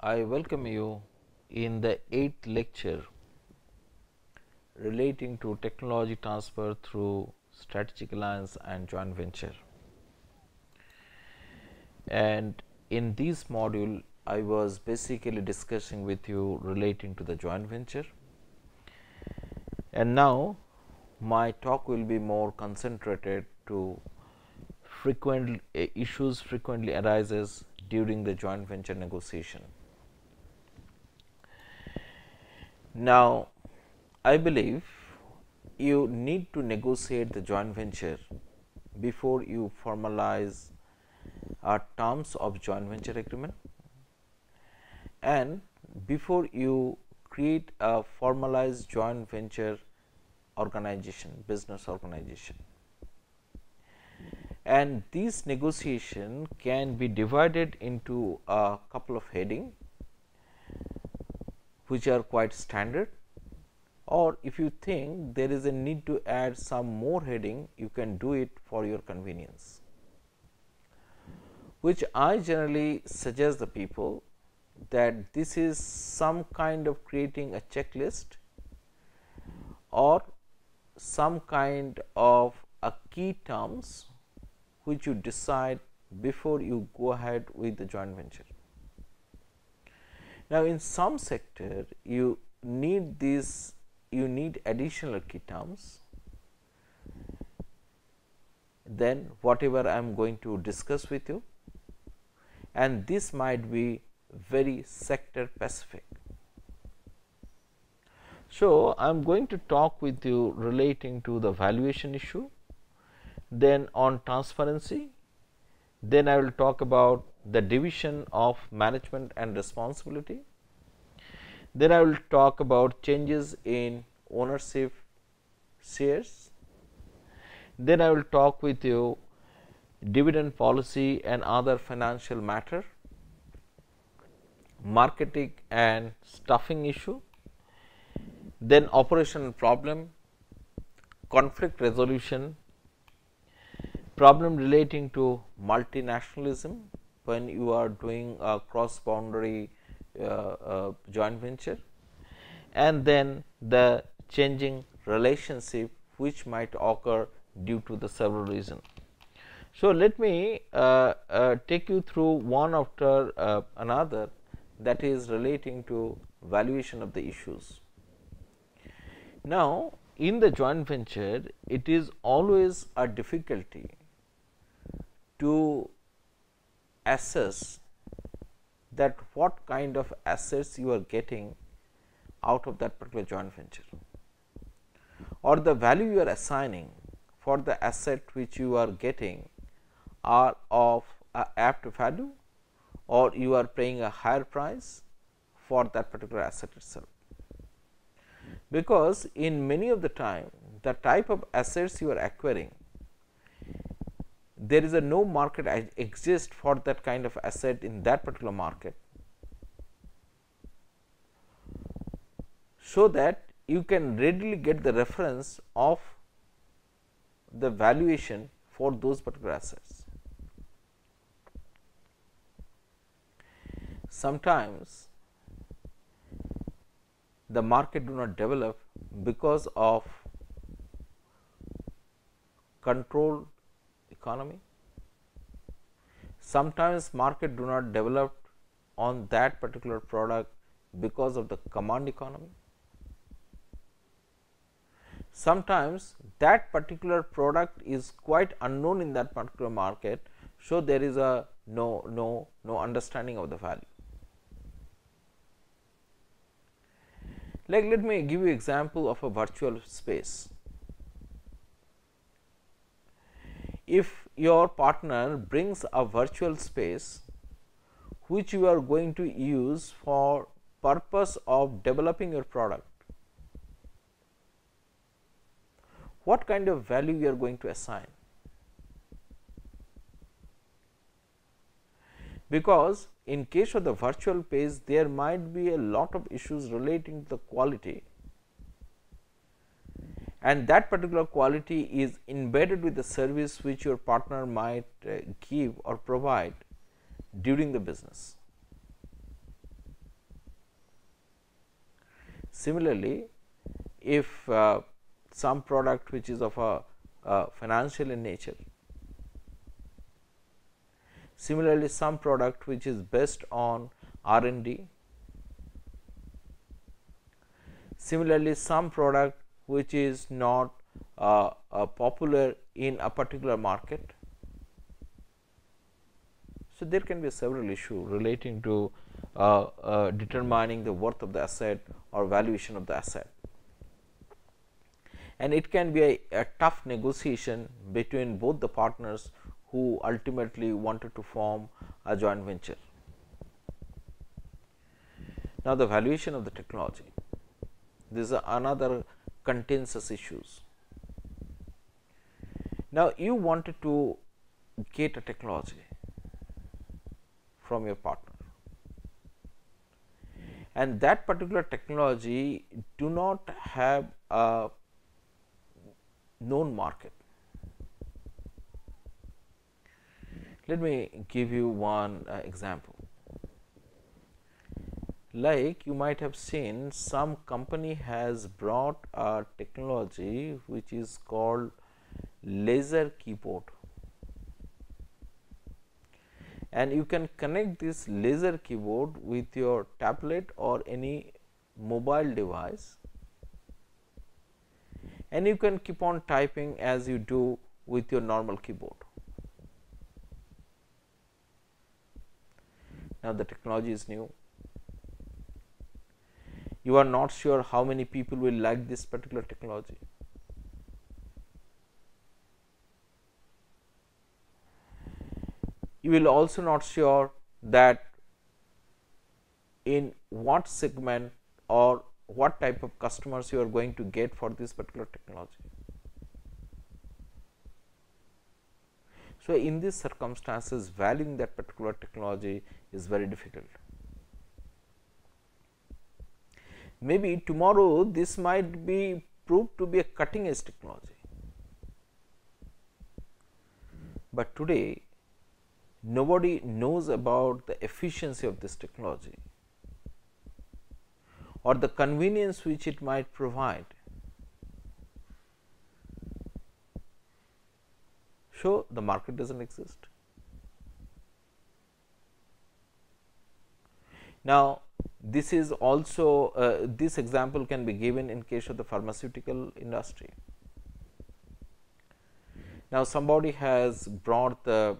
I welcome you in the 8th lecture relating to technology transfer through strategic alliance and joint venture. And in this module, I was basically discussing with you relating to the joint venture. And now, my talk will be more concentrated to issues frequently arises during the joint venture negotiation. Now, I believe you need to negotiate the joint venture before you formalize terms of joint venture agreement and before you create a formalized joint venture organization, business organization. And this negotiation can be divided into a couple of headings which are quite standard, or if you think there is a need to add some more heading, you can do it for your convenience, which I generally suggest the people that this is some kind of creating a checklist or some kind of a key terms which you decide before you go ahead with the joint venture. Now, in some sector you need additional key terms than whatever I am going to discuss with you, and this might be very sector specific. So, I am going to talk with you relating to the valuation issue, then on transparency, then I will talk about the division of management and responsibility, then I will talk about changes in ownership shares, then I will talk with you dividend policy and other financial matter, marketing and staffing issue, then operational problem, conflict resolution, problem relating to multinationalism when you are doing a cross boundary joint venture, and then the changing relationship which might occur due to the several reasons. So, let me take you through one after another, that is relating to valuation of the issues. Now, in the joint venture, it is always a difficulty to assess that what kind of assets you are getting out of that particular joint venture, or the value you are assigning for the asset which you are getting are of a apt value, or you are paying a higher price for that particular asset itself. Because in many of the time, the type of assets you are acquiring, there is a no market exists for that kind of asset in that particular market, so that you can readily get the reference of the valuation for those particular assets. Sometimes the market do not develop because of controlled economy. Sometimes market do not develop on that particular product because of the command economy. Sometimes that particular product is quite unknown in that particular market, so there is a no understanding of the value. Like, let me give you example of a virtual space. If your partner brings a virtual space which you are going to use for purpose of developing your product, what kind of value you are going to assign? Because in case of the virtual page, there might be a lot of issues relating to the quality, and that particular quality is embedded with the service which your partner might give or provide during the business. Similarly, if some product which is of a financial in nature, similarly some product which is based on R&D, similarly some product which is not popular in a particular market. So, there can be several issues relating to determining the worth of the asset or valuation of the asset, and it can be a tough negotiation between both the partners who ultimately wanted to form a joint venture. Now, the valuation of the technology, this is another contentious issues. Now, you wanted to get a technology from your partner, and that particular technology do not have a known market. Let me give you one example. Like you might have seen, some company has brought a technology which is called laser keyboard, and you can connect this laser keyboard with your tablet or any mobile device, and you can keep on typing as you do with your normal keyboard. Now, the technology is new. You are not sure how many people will like this particular technology. You will also not sure that in what segment or what type of customers you are going to get for this particular technology. So, in these circumstances, valuing that particular technology is very difficult. Maybe tomorrow this might be proved to be a cutting edge technology, but today nobody knows about the efficiency of this technology or the convenience which it might provide. So, the market does not exist. Now, this is also this example can be given in case of the pharmaceutical industry. Now, somebody has brought the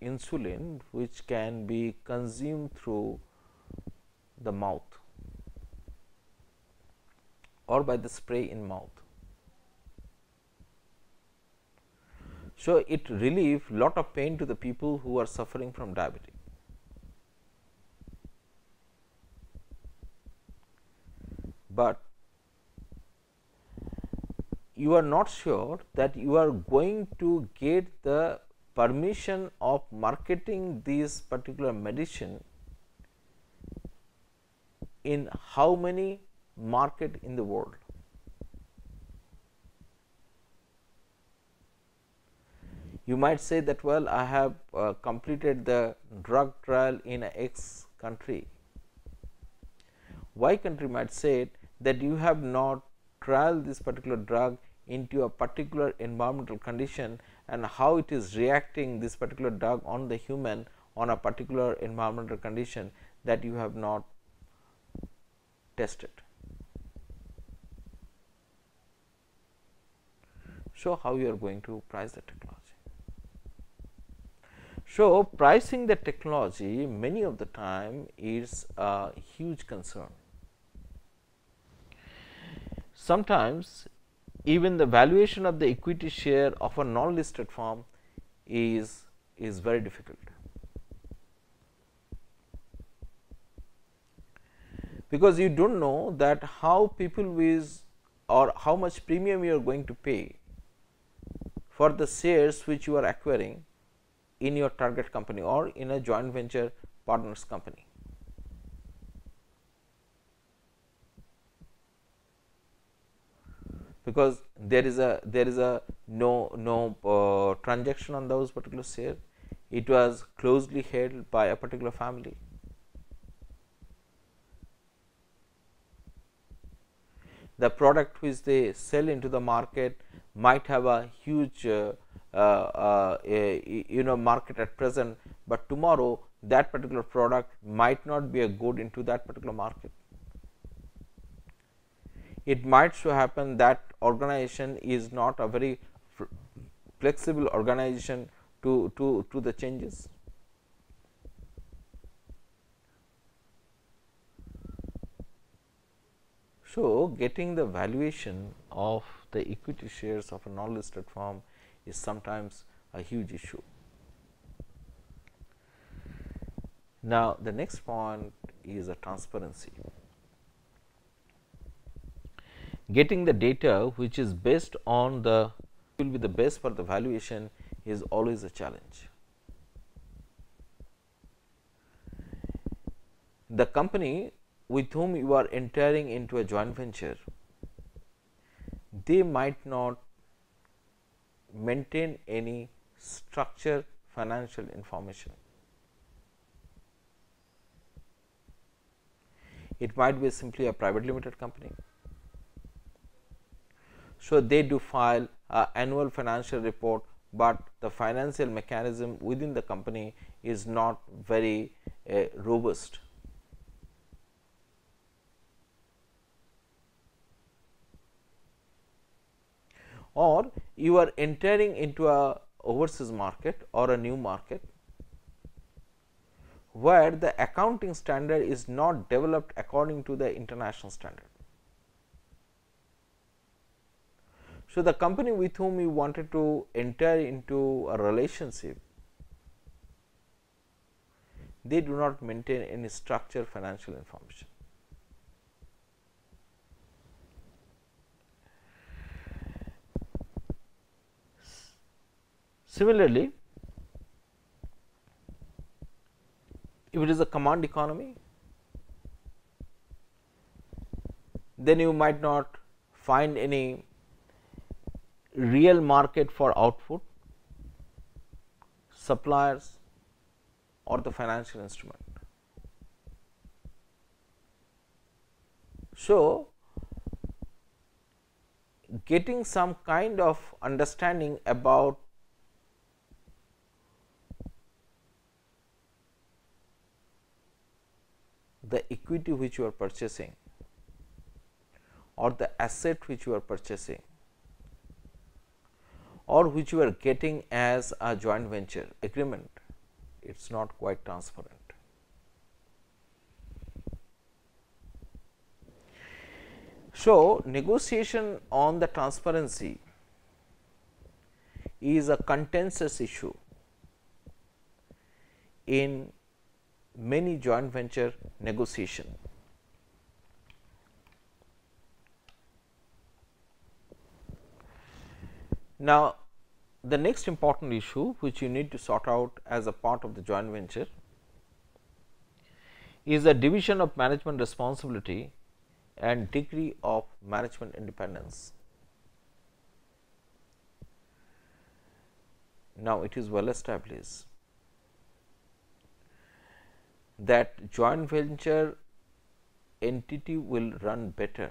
insulin which can be consumed through the mouth or by the spray in mouth. So, it relieves lot of pain to the people who are suffering from diabetes. But you are not sure that you are going to get the permission of marketing this particular medicine in how many market in the world. You might say that, well, I have completed the drug trial in X country. Y country might say that you have not trialed this particular drug into a particular environmental condition and how it is reacting this particular drug on the human on a particular environmental condition that you have not tested. So, how you are going to price the technology? So, pricing the technology many of the time is a huge concern. Sometimes even the valuation of the equity share of a non-listed firm is very difficult, because you do not know that how people will or how much premium you are going to pay for the shares which you are acquiring in your target company or in a joint venture partners company. Because there is a no transaction on those particular share, it was closely held by a particular family. the product which they sell into the market might have a huge market at present, but tomorrow that particular product might not be a good into that particular market. It might so happen that organization is not a very flexible organization to the changes. So, getting the valuation of the equity shares of a non-listed firm is sometimes a huge issue. Now, the next point is a transparency. Getting the data which is based on the will be the best for the valuation is always a challenge. The company with whom you are entering into a joint venture, they might not maintain any structured financial information. It might be simply a private limited company. So, they do file an annual financial report, but the financial mechanism within the company is not very robust. Or you are entering into a overseas market or a new market where the accounting standard is not developed according to the international standard. So, the company with whom you wanted to enter into a relationship, they do not maintain any structured financial information. Similarly, if it is a command economy, then you might not find any real market for output, suppliers or the financial instrument. So, getting some kind of understanding about the equity which you are purchasing or the asset which you are purchasing or which you are getting as a joint venture agreement, it is not quite transparent. So, negotiation on the transparency is a contentious issue in many joint venture negotiation. Now, the next important issue which you need to sort out as a part of the joint venture is the division of management responsibility and degree of management independence. Now, it is well established that joint venture entity will run better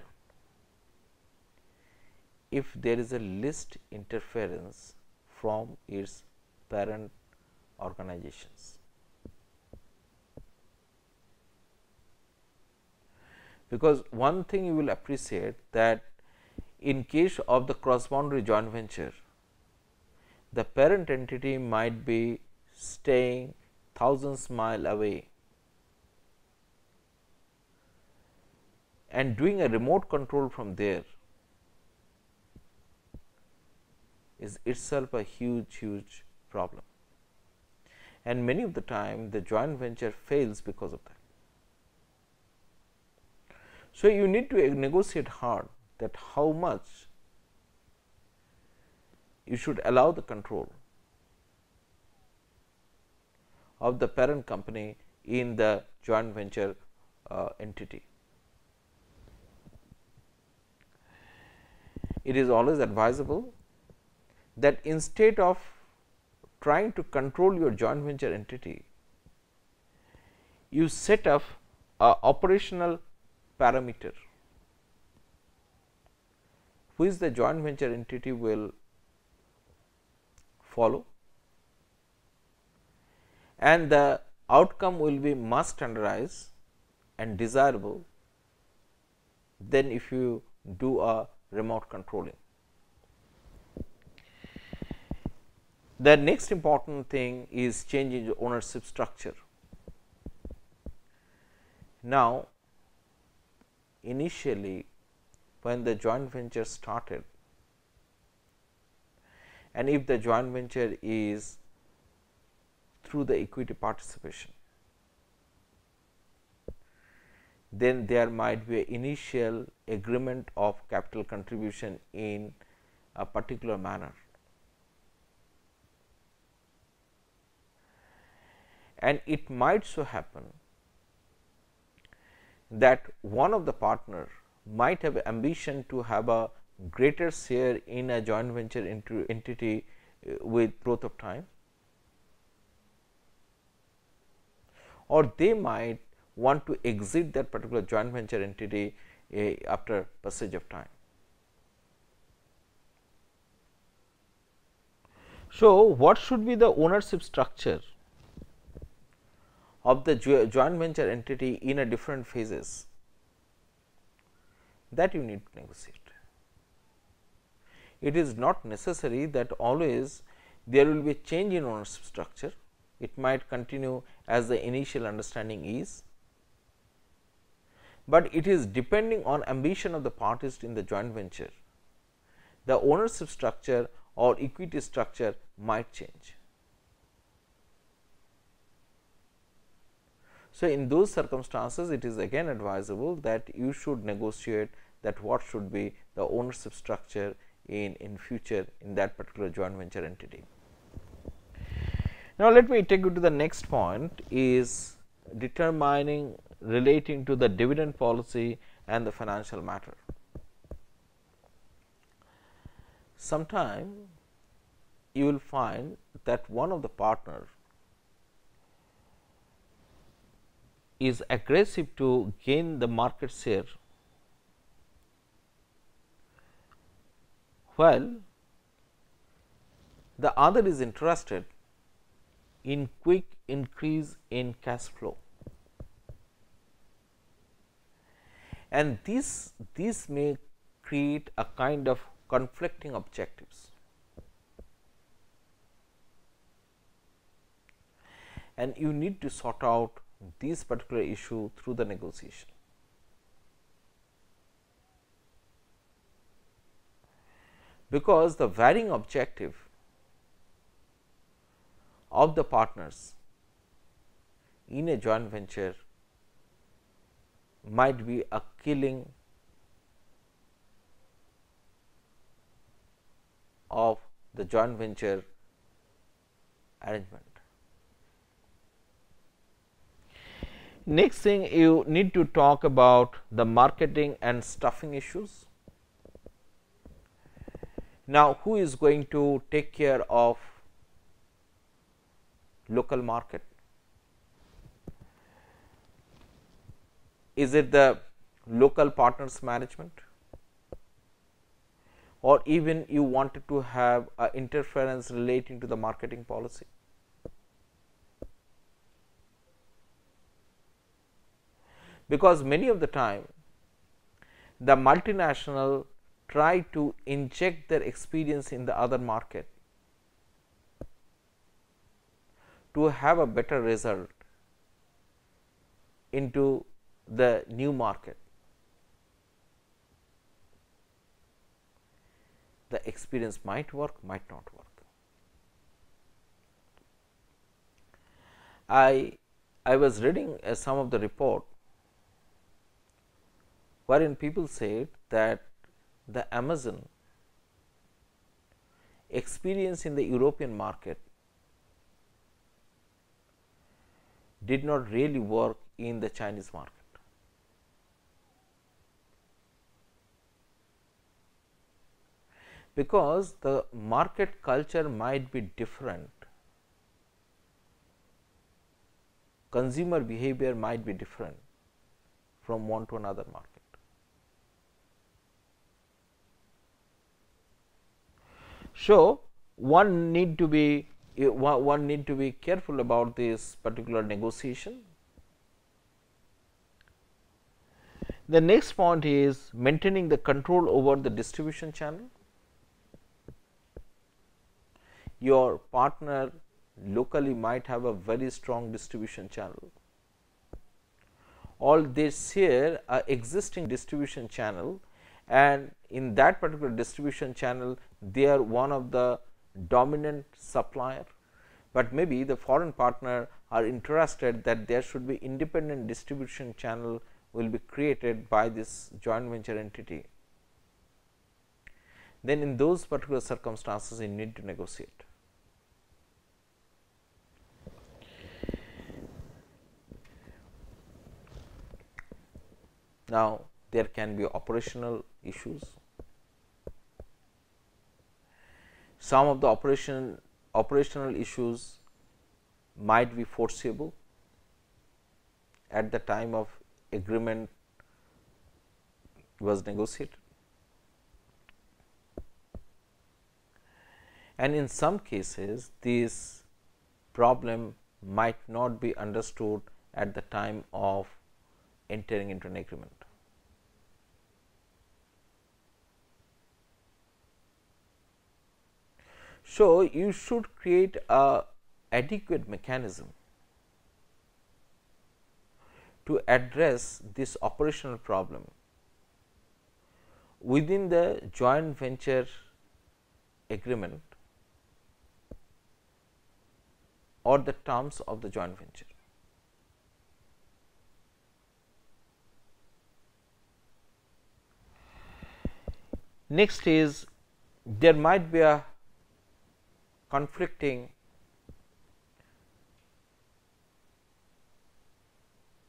if there is a least interference from its parent organizations. Because one thing you will appreciate that in case of the cross boundary joint venture, the parent entity might be staying thousands miles away and doing a remote control from there is itself a huge problem, and many of the time the joint venture fails because of that. So, you need to negotiate hard that how much you should allow the control of the parent company in the joint venture entity. It is always advisable that instead of trying to control your joint venture entity, you set up a operational parameter which the joint venture entity will follow, and the outcome will be much standardized and desirable than if you do a remote controlling. The next important thing is changing the ownership structure. Now, initially when the joint venture started, and if the joint venture is through the equity participation, then there might be an initial agreement of capital contribution in a particular manner. And it might so happen that one of the partner might have ambition to have a greater share in a joint venture entity with growth of time, or they might want to exit that particular joint venture entity after passage of time. So, what should be the ownership structure of the joint venture entity in a different phases? That you need to negotiate. It is not necessary that always there will be a change in ownership structure. It might continue as the initial understanding is, but it is depending on ambition of the parties in the joint venture. The ownership structure or equity structure might change. So, in those circumstances, it is again advisable that you should negotiate that what should be the ownership structure in future in that particular joint venture entity. Now, let me take you to the next point, is determining relating to the dividend policy and the financial matter. Sometime you will find that one of the partner is aggressive to gain the market share, while the other is interested in quick increase in cash flow, and this may create a kind of conflicting objectives, and you need to sort out this particular issue through the negotiation. Because the varying objective of the partners in a joint venture might be a killing of the joint venture arrangement. Next thing, you need to talk about the marketing and stuffing issues. Now, who is going to take care of local market? Is it the local partners management, or even you wanted to have interference relating to the marketing policy? Because many of the time the multinational try to inject their experience in the other market to have a better result into the new market. The experience might work, might not work. I was reading some of the report wherein people said that the Amazon experience in the European market did not really work in the Chinese market. Because the market culture might be different, consumer behavior might be different from one to another market. So, one need to be careful about this particular negotiation. The next point is maintaining the control over the distribution channel. Your partner locally might have a very strong distribution channel, or they share a existing distribution channel, and in that particular distribution channel they are one of the dominant supplier, but maybe the foreign partner are interested that there should be independent distribution channel will be created by this joint venture entity. Then in those particular circumstances you need to negotiate. Now, there can be operational issues. Some of the operational issues might be foreseeable at the time of agreement was negotiated, and in some cases this problem might not be understood at the time of entering into an agreement. So, you should create a adequate mechanism to address this operational problem within the joint venture agreement or the terms of the joint venture. Next is there might be a conflicting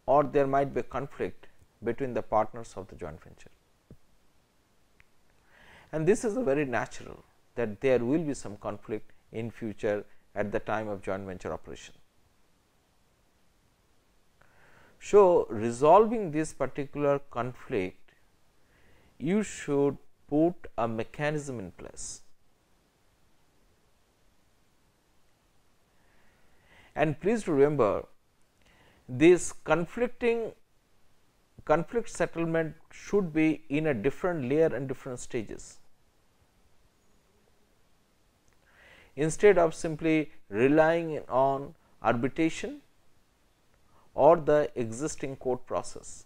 or there might be a conflict between the partners of the joint venture, and this is a very natural that there will be some conflict in future at the time of joint venture operation. So, resolving this particular conflict, you should put a mechanism in place, and please remember this conflict settlement should be in a different layer and different stages. Instead of simply relying on arbitration or the existing court process,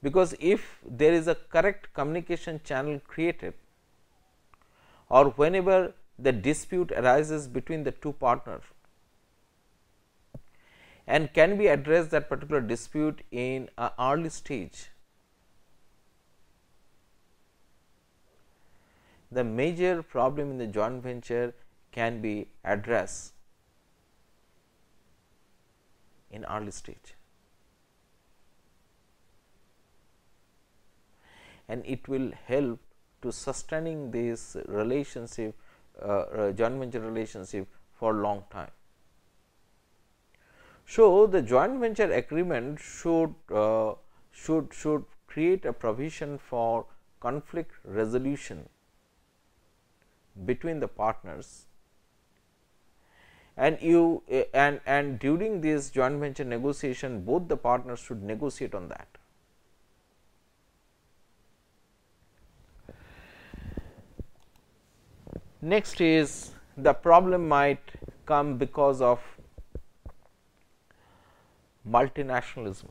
because if there is a correct communication channel created, or whenever the dispute arises between the two partners and can be addressed that particular dispute in an early stage, the major problem in the joint venture can be addressed in early stage, and it will help to sustaining this relationship, joint venture relationship for long time. So, the joint venture agreement should create a provision for conflict resolution between the partners, and and during this joint venture negotiation both the partners should negotiate on that. Next is the problem might come because of multinationalism.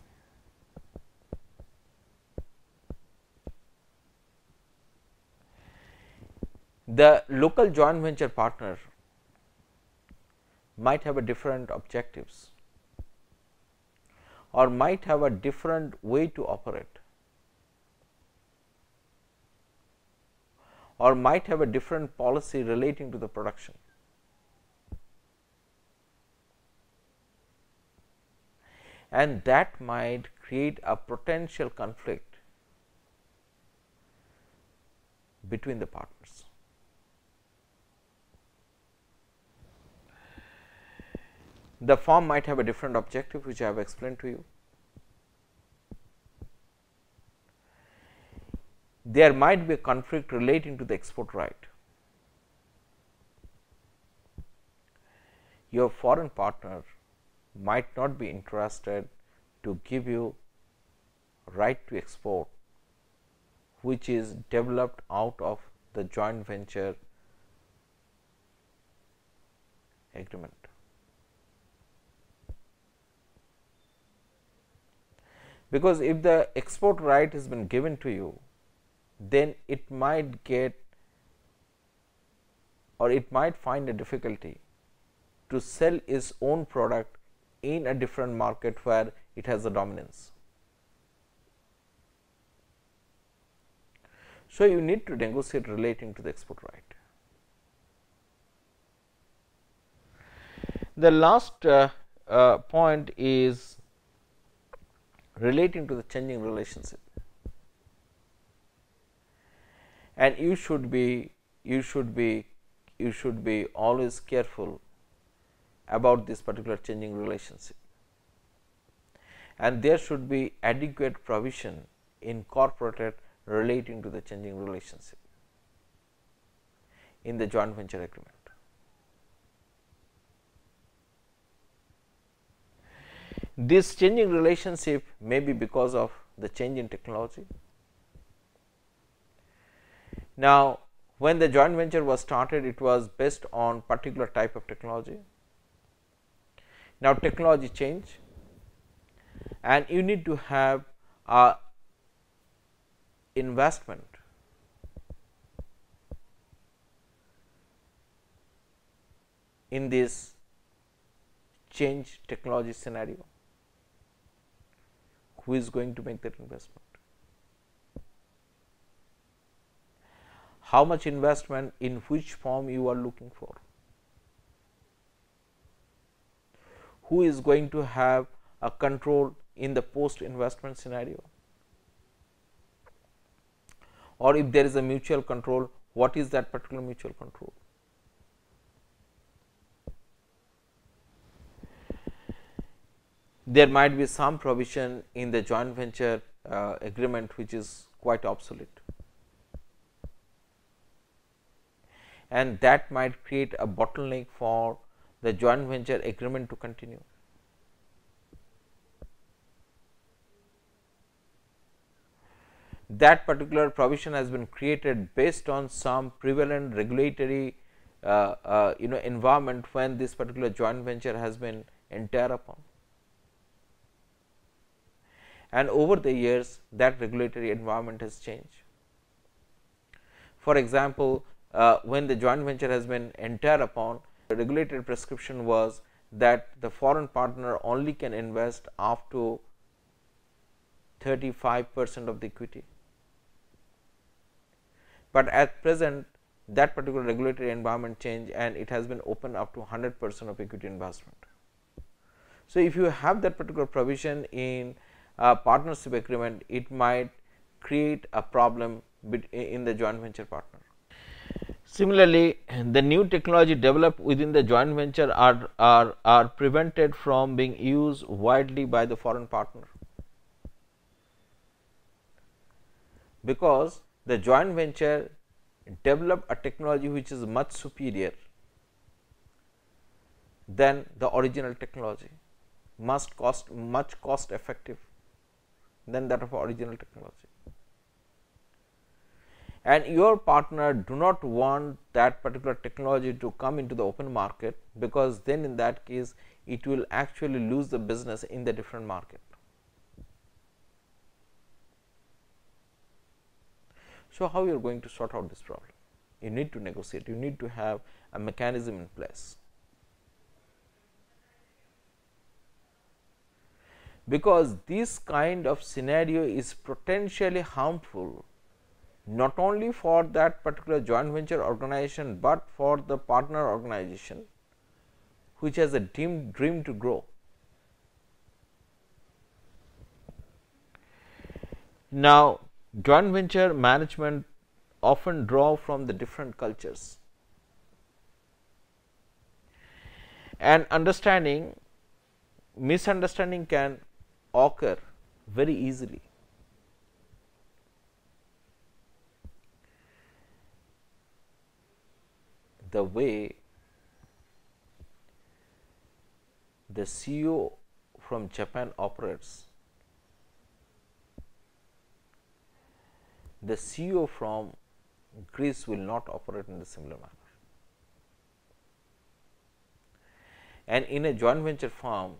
The local joint venture partner might have a different objectives or might have a different way to operate, or might have a different policy relating to the production. And that might create a potential conflict between the partners. The firm might have a different objective, which I have explained to you. there might be a conflict relating to the export right. Your foreign partner might not be interested to give you right to export, which is developed out of the joint venture agreement. Because if the export right has been given to you, then it might get, or it might find a difficulty to sell its own product in a different market where it has a dominance. So, you need to negotiate relating to the export right. The last point is relating to the changing relationship, and you should be always careful about this particular changing relationship, and there should be adequate provision incorporated relating to the changing relationship in the joint venture agreement. This changing relationship may be because of the change in technology. Now, when the joint venture was started, it was based on particular type of technology. Now, technology change, and you need to have a investment in this change technology scenario. Who is going to make that investment? How much investment, in which form you are looking for? Who is going to have a control in the post investment scenario? Or if there is a mutual control, what is that particular mutual control? There might be some provision in the joint venture agreement which is quite obsolete, and that might create a bottleneck for the joint venture agreement to continue. That particular provision has been created based on some prevalent regulatory environment when this particular joint venture has been entered upon. And over the years, that regulatory environment has changed. For example, when the joint venture has been entered upon, the regulatory prescription was that the foreign partner only can invest up to 35% of the equity. But at present, that particular regulatory environment changed, and it has been opened up to 100% of equity investment. So, if you have that particular provision in a partnership agreement, it might create a problem in the joint venture partner. Similarly, the new technology developed within the joint venture are prevented from being used widely by the foreign partner, because the joint venture develop a technology which is much superior than the original technology, much cost effective than that of original technology, and your partner do not want that particular technology to come into the open market, because then in that case it will actually lose the business in the different market. So, how you are going to sort out this problem? You need to negotiate, you need to have a mechanism in place, because this kind of scenario is potentially harmful not only for that particular joint venture organization, but for the partner organization which has a dream to grow. Now, joint venture management often draw from the different cultures, and misunderstanding can occur very easily. the way the CEO from Japan operates, the CEO from Greece will not operate in the similar manner. And in a joint venture firm,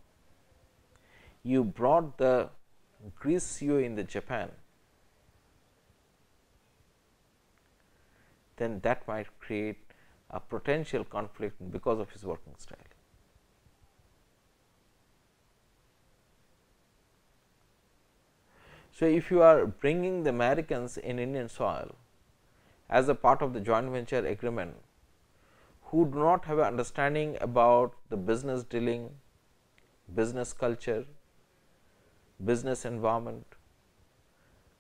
you brought the Greece CEO in the Japan, then that might create a potential conflict because of his working style. So, if you are bringing the Americans in Indian soil as a part of the joint venture agreement, who do not have an understanding about the business dealing, business culture, business environment,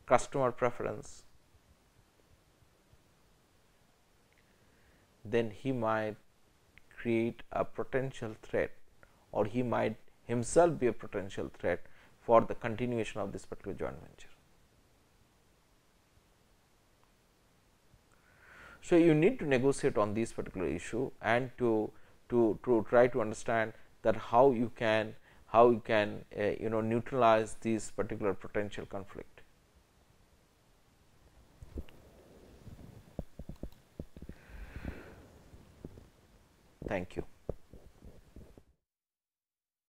customer preference, then he might create a potential threat, or he might himself be a potential threat for the continuation of this particular joint venture. So, you need to negotiate on this particular issue and to try to understand that how you can neutralize this particular potential conflict. Thank you.